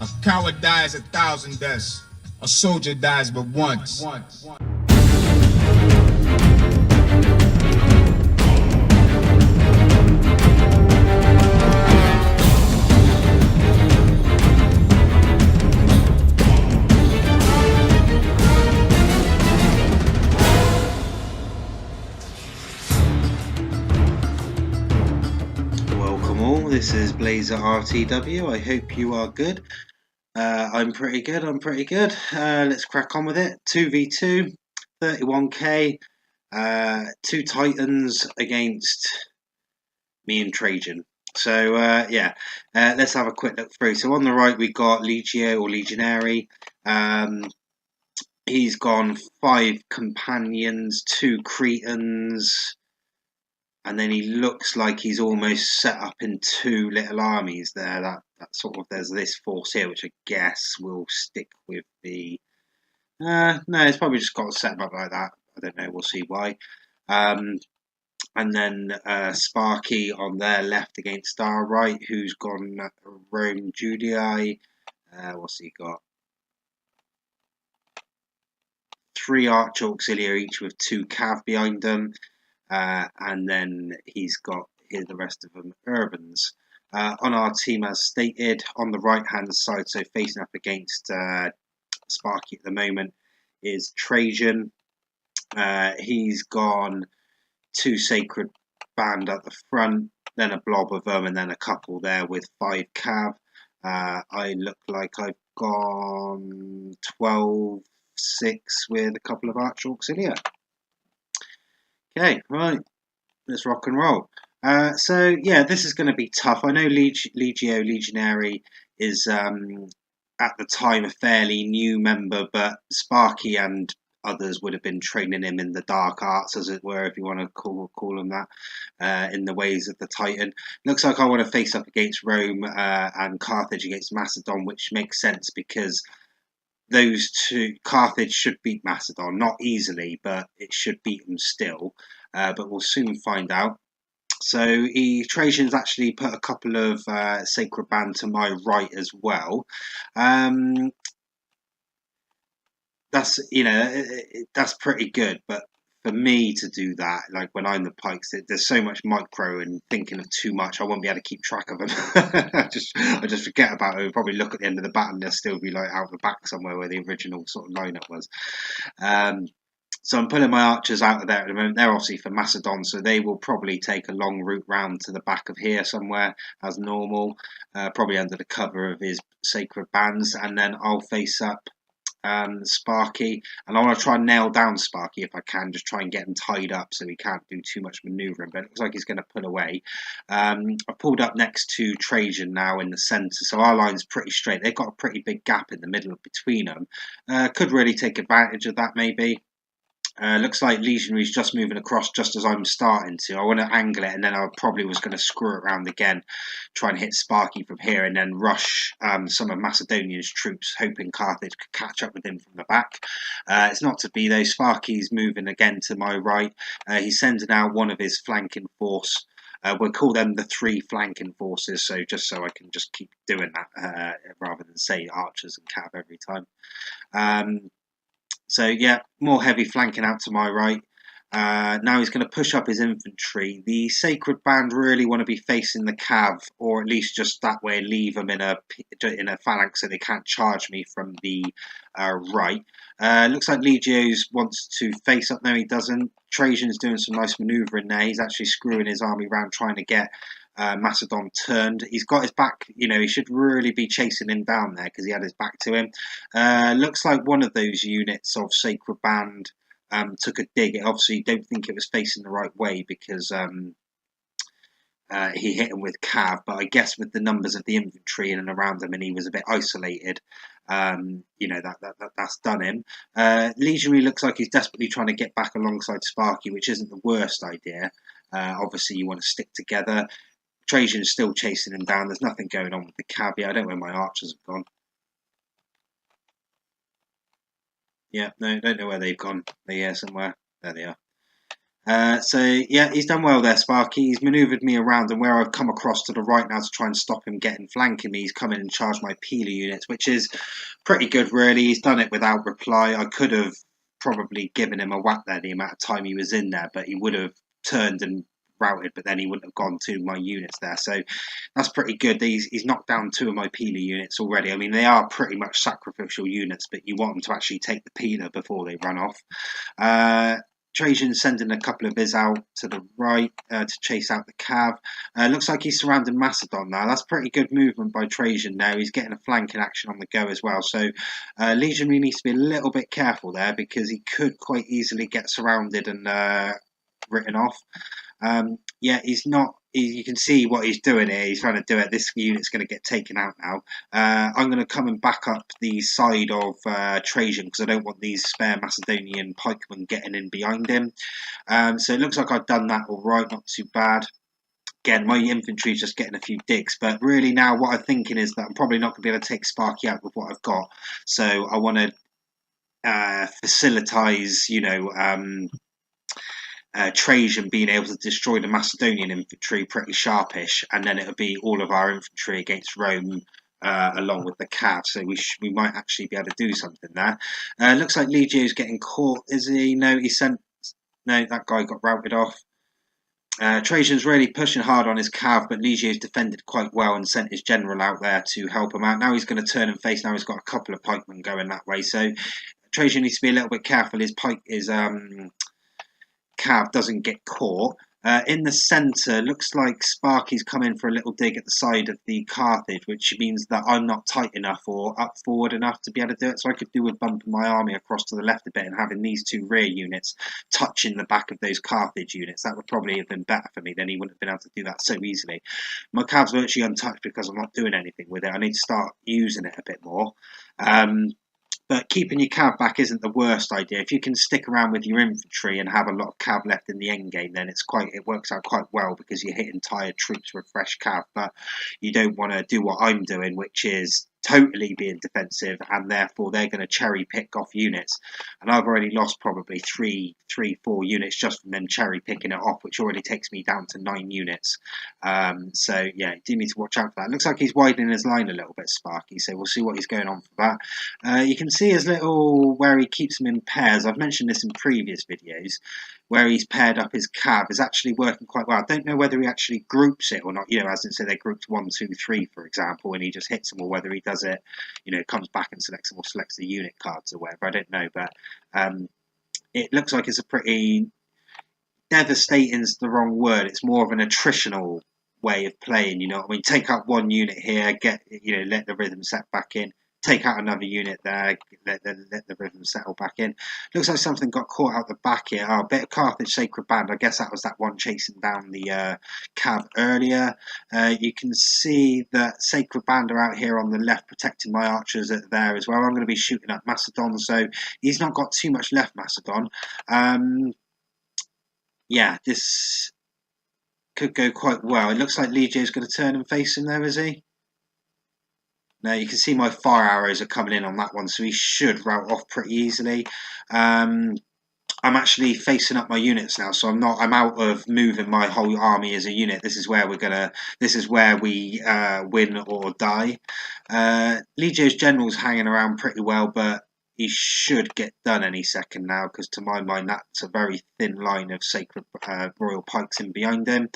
A coward dies 1,000 deaths. A soldier dies but once. Welcome all, this is Blaezer RTW. I hope you are good. I'm pretty good. Let's crack on with it. 2v2, 31k, two Titans against me and Trajan. So let's have a quick look through. So on the right we got Legio or Legionary. He's gone 5 companions, 2 Cretans, and then he looks like he's almost set up in 2 little armies there. That sort of, there's this force here, which I guess will stick with the. No, it's probably just got set up like that. I don't know. We'll see why. And then Sparky on their left against our right, who's gone Rome Judii. What's he got? 3 Arch Auxilia each with 2 Cav behind them. And then he's got here the rest of them Urbans. On our team, as stated, on the right hand side, so facing up against Sparky at the moment, is Trajan. He's gone 2 Sacred Band at the front, then a blob of them, and then a couple there with 5 Cav. I look like I've gone 12-6 with a couple of Arch Auxilia. Okay, right, let's rock and roll. So yeah, this is going to be tough. I know Legionary is at the time a fairly new member, but Sparky and others would have been training him in the dark arts, as it were, if you want to call them that, in the ways of the Titan. Looks like I want to face up against Rome and Carthage against Macedon, which makes sense because those two, Carthage should beat Macedon, not easily, but it should beat them still. But we'll soon find out. So Trajan's actually put a couple of Sacred Band to my right as well. That's that's pretty good, but for me to do that, like when I'm the pikes, there's so much micro and thinking of too much. I won't be able to keep track of them. I just forget about it. I'll probably look at the end of the battle and they'll still be like out the back somewhere where the original sort of lineup was. So I'm pulling my archers out of there at the moment. They're obviously for Macedon, so they will probably take a long route round to the back of here somewhere as normal, probably under the cover of his Sacred Bands, and then I'll face up Sparky, and I want to try and nail down Sparky if I can, just try and get him tied up so he can't do too much manoeuvring, but it looks like he's going to pull away. I pulled up next to Trajan now in the centre, so our line's pretty straight. They've got a pretty big gap in the middle between them. Could really take advantage of that maybe. Looks like Legionary's just moving across just as I'm starting to. I want to angle it, and then I probably was going to screw it around again, try and hit Sparky from here, and then rush some of Macedonia's troops, hoping Carthage could catch up with him from the back. It's not to be though. Sparky's moving again to my right. He's sending out one of his flanking force. We'll call them the 3 flanking forces, so just so I can just keep doing that rather than say archers and cav every time. So yeah, more heavy flanking out to my right. Now he's going to push up his infantry. The Sacred Band really want to be facing the cav, or at least just that way leave them in a phalanx so they can't charge me from the right. Looks like Legio's wants to face up. No, he doesn't. Trajan's doing some nice manoeuvring there. He's actually screwing his army around trying to get Macedon turned. He's got his back, he should really be chasing him down there because he had his back to him. Looks like one of those units of Sacred Band took a dig. Obviously, don't think it was facing the right way because he hit him with cav, but I guess with the numbers of the infantry in and around him, and he was a bit isolated, that's done him. Legionary looks like he's desperately trying to get back alongside Sparky, which isn't the worst idea. Obviously, you want to stick together. Trajan's still chasing him down. There's nothing going on with the caveat. I don't know where my archers have gone. Yeah, no, don't know where they've gone. They're here somewhere. There they are. So yeah, he's done well there, Sparky. He's manoeuvred me around, and where I've come across to the right now to try and stop him getting flanking me, he's come in and charged my peeler units, which is pretty good, really. He's done it without reply. I could have probably given him a whack there the amount of time he was in there, but he would have turned and routed, but then he wouldn't have gone to my units there. So that's pretty good. He's knocked down 2 of my peeler units already. I mean, they are pretty much sacrificial units, but you want them to actually take the peeler before they run off. Trajan's sending a couple of his out to the right to chase out the cav. Looks like he's surrounding Macedon now. That's pretty good movement by Trajan now. He's getting a flanking action on the go as well. So Legion really needs to be a little bit careful there because he could quite easily get surrounded and written off. Yeah, he's not. You can see what he's doing here. He's trying to do it. This unit's going to get taken out now. I'm going to come and back up the side of Trajan because I don't want these spare Macedonian pikemen getting in behind him. So it looks like I've done that all right. Not too bad. Again, my infantry is just getting a few digs. But really now what I'm thinking is that I'm probably not going to be able to take Sparky out with what I've got. So I want to facilitise, Trajan being able to destroy the Macedonian infantry pretty sharpish, and then it would be all of our infantry against Rome along with the cav. So we might actually be able to do something there. Looks like Legio's getting caught. Is he? No, no, that guy got routed off. Trajan's really pushing hard on his cav, but Legio's defended quite well and sent his general out there to help him out. Now he's going to turn and face. Now he's got a couple of pikemen going that way. So Trajan needs to be a little bit careful. His cav doesn't get caught. In the centre, looks like Sparky's come in for a little dig at the side of the Carthage, which means that I'm not tight enough or up forward enough to be able to do it. So I could do with bumping my army across to the left a bit and having these 2 rear units touching the back of those Carthage units. That would probably have been better for me. Then he wouldn't have been able to do that so easily. My cav's virtually untouched because I'm not doing anything with it. I need to start using it a bit more. But keeping your cav back isn't the worst idea. If you can stick around with your infantry and have a lot of cav left in the end game, then it works out quite well because you're hitting tired troops with fresh cav. But you don't want to do what I'm doing, which is totally being defensive, and therefore they're going to cherry pick off units. And I've already lost probably 4 units just from them cherry picking it off, which already takes me down to 9 units. So yeah, you do need to watch out for that. Looks like he's widening his line a little bit, Sparky. So we'll see what he's going on for that. You can see his little where he keeps them in pairs. I've mentioned this in previous videos. Where he's paired up his cav is actually working quite well. I don't know whether he actually groups it or not, as in say they're grouped 1, 2, 3, for example, and he just hits them, or whether he does it, comes back and selects them or selects the unit cards or whatever. I don't know, but it looks like it's a pretty devastating's the wrong word. It's more of an attritional way of playing, I mean, take out 1 unit here, let the rhythm set back in. Take out another unit there, let the rhythm settle back in. Looks like something got caught out the back here. Oh, a bit of Carthage Sacred Band. I guess that was that one chasing down the cav earlier. You can see that Sacred Band are out here on the left protecting my archers there as well. I'm going to be shooting at Macedon, so he's not got too much left, Macedon. Yeah, this could go quite well. It looks like Legio's going to turn and face him there, is he? Now you can see my fire arrows are coming in on that one, so he should rout off pretty easily. I'm actually facing up my units now, so I'm out of moving my whole army as a unit. This is where we win or die. Legio's general's hanging around pretty well, but he should get done any second now, because to my mind that's a very thin line of sacred royal pikes in behind him.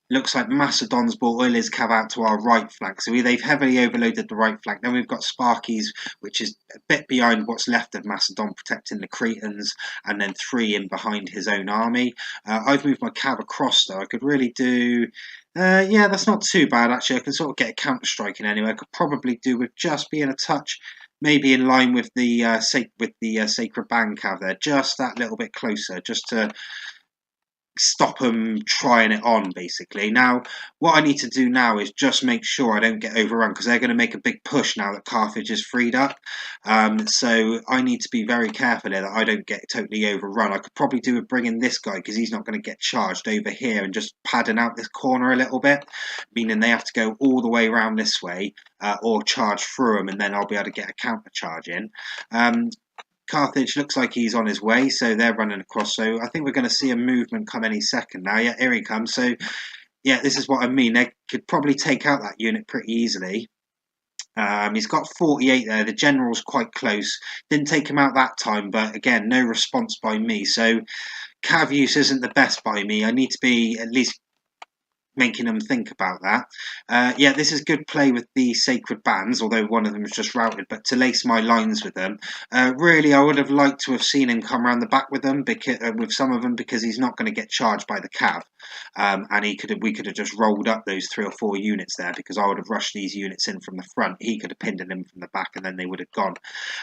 Looks like Macedon's brought all his cav out to our right flank. So they've heavily overloaded the right flank. Then we've got Sparky's, which is a bit behind what's left of Macedon, protecting the Cretans, and then 3 in behind his own army. I've moved my cav across, though. I could really do... yeah, that's not too bad, actually. I can sort of get a counter-striking anyway. I could probably do with just being a touch, maybe in line with the Sacred Band cav there. Just that little bit closer, just to stop them trying it on, basically. Now, what I need to do now is just make sure I don't get overrun, because they're going to make a big push now that Carthage is freed up. So I need to be very careful here that I don't get totally overrun. I could probably do with bringing this guy, because he's not going to get charged over here, and just padding out this corner a little bit, meaning they have to go all the way around this way, or charge through them, and then I'll be able to get a counter charge in. Carthage looks like he's on his way, so they're running across. So I think we're going to see a movement come any second now. Yeah, here he comes. So yeah, this is what I mean. They could probably take out that unit pretty easily. He's got 48 there. The general's quite close. Didn't take him out that time, but again, no response by me. So cav use isn't the best by me. I need to be at least making them think about that. Yeah, this is good play with the sacred bands, although one of them was just routed, but to lace my lines with them. Really, I would have liked to have seen him come around the back with them, with some of them, because he's not going to get charged by the cav. And we could have just rolled up those 3 or 4 units there, because I would have rushed these units in from the front. He could have pinned them from the back, and then they would have gone.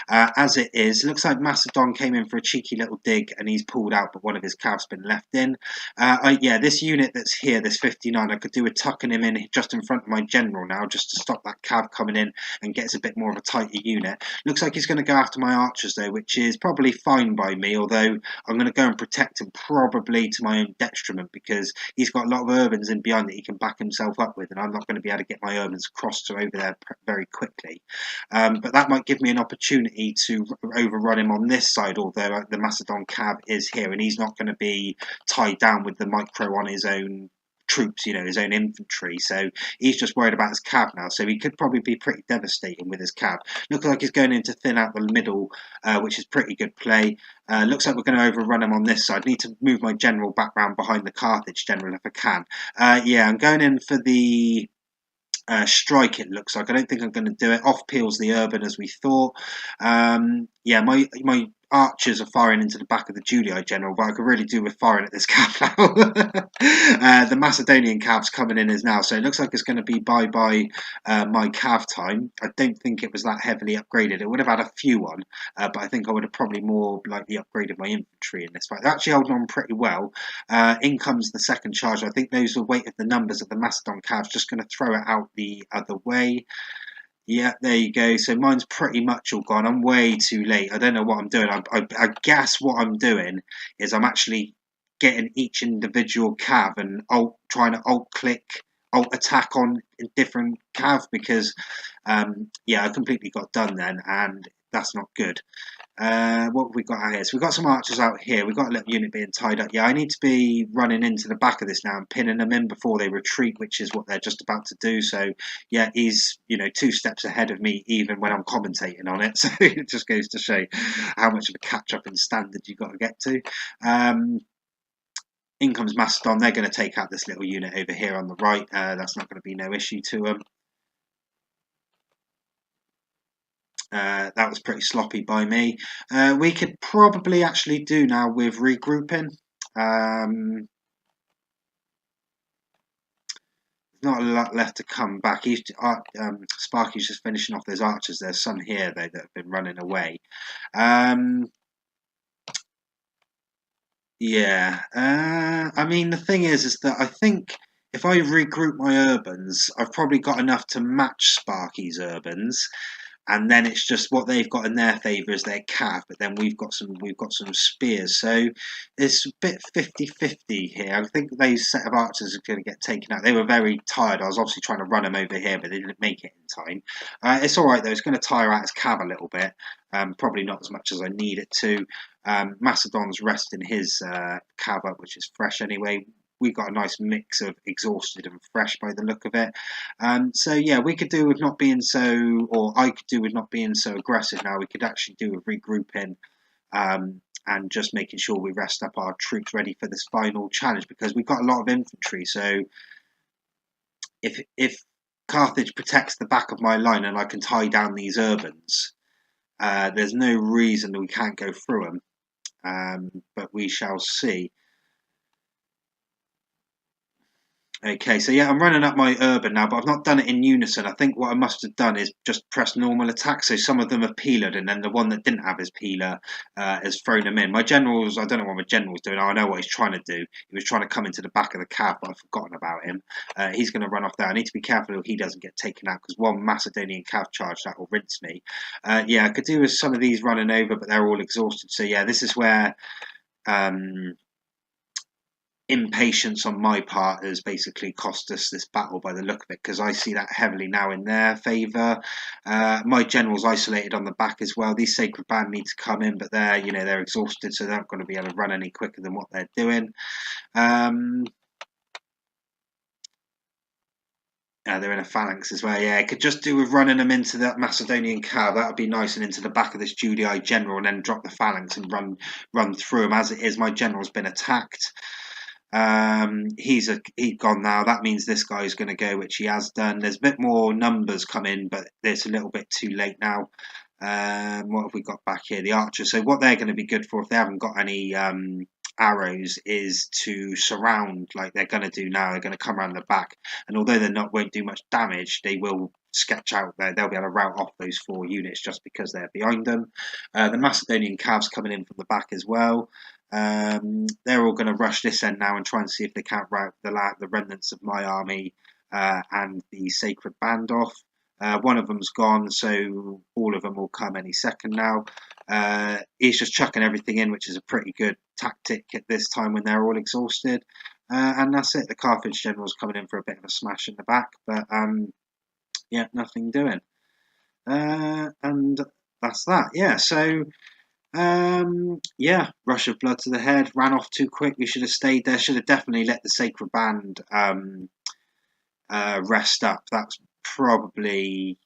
As it is, looks like Macedon came in for a cheeky little dig, and he's pulled out, but one of his cavs been left in. Yeah, this unit that's here, this 59, I could do with tucking him in just in front of my general now, just to stop that cav coming in and gets a bit more of a tighter unit. Looks like he's going to go after my archers though, which is probably fine by me, although I'm going to go and protect him probably to my own detriment, because he's got a lot of urbans in behind that he can back himself up with, and I'm not going to be able to get my urbans across to over there very quickly. But that might give me an opportunity to overrun him on this side, although the Macedon cav is here, and he's not going to be tied down with the micro on his own troops, his own infantry. So he's just worried about his cav now. So he could probably be pretty devastating with his cav. Looks like he's going in to thin out the middle, which is pretty good play. Looks like we're going to overrun him on this side. Need to move my general back round behind the Carthage general if I can. Yeah, I'm going in for the strike, it looks like. I don't think I'm going to do it. Off peels the urban as we thought. Yeah, my archers are firing into the back of the Julii general, but I could really do with firing at this cav now. The Macedonian cav's coming in as now, so it looks like it's going to be bye my cav time. I don't think it was that heavily upgraded. It would have had a few on, but I think I would have probably more likely upgraded my infantry in this fight. They're actually holding on pretty well. In comes the second charge. I think those are weight of the numbers of the Macedon cavs, just going to throw it out the other way. Yeah, there you go. So mine's pretty much all gone. I'm way too late. I don't know what I'm doing. I guess what I'm doing is I'm actually getting each individual cav and trying to alt click, alt attack on different cav, because yeah, I completely got done then, and that's not good. What have we got out here? So we've got some archers out here. We've got a little unit being tied up. Yeah, I need to be running into the back of this now and pinning them in before they retreat, which is what they're just about to do. So yeah, he's 2 steps ahead of me even when I'm commentating on it. So it just goes to show how much of a catch up in standard you've got to get to. In comes Macedon. They're going to take out this little unit over here on the right. That's not going to be no issue to them. That was pretty sloppy by me. We could probably actually do now with regrouping. Not a lot left to come back. Sparky's just finishing off those archers. There's some here though that have been running away. Yeah. I mean, the thing is that I think if I regroup my urbans, I've probably got enough to match Sparky's urbans. And then it's just what they've got in their favour is their cav, but then we've got some spears. So it's a bit 50-50 here. I think those set of archers are going to get taken out. They were very tired. I was obviously trying to run them over here, but they didn't make it in time. It's all right though. It's going to tire out his cav a little bit. Probably not as much as I need it to. Macedon's resting his cav up, which is fresh anyway. We got a nice mix of exhausted and fresh by the look of it. So yeah, we could do with not being so, or I could do with not being so aggressive now. We could actually do with regrouping and just making sure we rest up our troops ready for this final challenge, because we've got a lot of infantry. So if Carthage protects the back of my line and I can tie down these urbans, there's no reason that we can't go through them. But we shall see. Okay, so yeah, I'm running up my urban now, but I've not done it in unison. I think what I must have done is just press normal attack. So some of them have peelered, and then the one that didn't have his peeler has thrown them in. My generals, I don't know what my general's doing. I know what he's trying to do. He was trying to come into the back of the cav, but I've forgotten about him. He's going to run off there. I need to be careful he doesn't get taken out, because one Macedonian cav charge, that will rinse me. Yeah, I could do with some of these running over, but they're all exhausted. So yeah, this is where... impatience on my part has basically cost us this battle by the look of it, because I see that heavily now in their favour. My general's isolated on the back as well. These Sacred Band need to come in, but they're exhausted, so they're not going to be able to run any quicker than what they're doing. They're in a phalanx as well. Yeah, it could just do with running them into that Macedonian cav. That would be nice, and into the back of this Judei general, and then drop the phalanx and run through him. As it is, my general's been attacked. He's gone now. That means this guy's going to go, which he has done. There's a bit more numbers come in, but it's a little bit too late now. What have we got back here? The archers. So what they're going to be good for, if they haven't got any arrows, is to surround, like they're going to do now. They're going to come around the back, and although won't do much damage, they will sketch out there. They'll be able to rout off those 4 units just because they're behind them. The Macedonian calves coming in from the back as well. They're all going to rush this end now and try and see if they can't rout the remnants of my army and the Sacred Band off. One of them's gone, so all of them will come any second now. He's just chucking everything in, which is a pretty good tactic at this time when they're all exhausted. And that's it. The Carthage general's coming in for a bit of a smash in the back, but yeah, nothing doing. And that's that. Yeah, so rush of blood to the head, ran off too quick. We should have stayed there. Should have definitely let the Sacred Band rest up. That's probably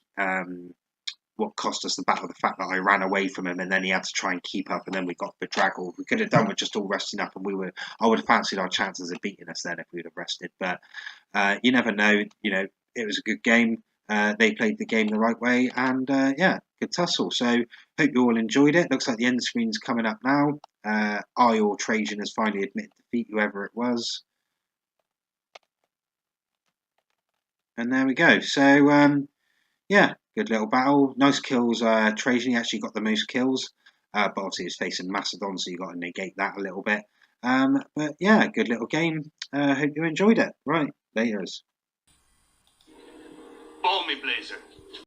what cost us the battle. The fact that I ran away from him, and then he had to try and keep up, and then we got bedraggled. We could have done with just all resting up, and I would have fancied our chances of beating us then if we'd have rested. But you never know. It was a good game. They played the game the right way, and good tussle. So hope you all enjoyed it. Looks like the end screen's coming up now. I or Trajan has finally admitted defeat, whoever it was. And there we go. So good little battle. Nice kills. Trajan actually got the most kills, but obviously he's facing Macedon, so you got to negate that a little bit. But yeah, good little game. Hope you enjoyed it. Right, laters. Call me Blaezer.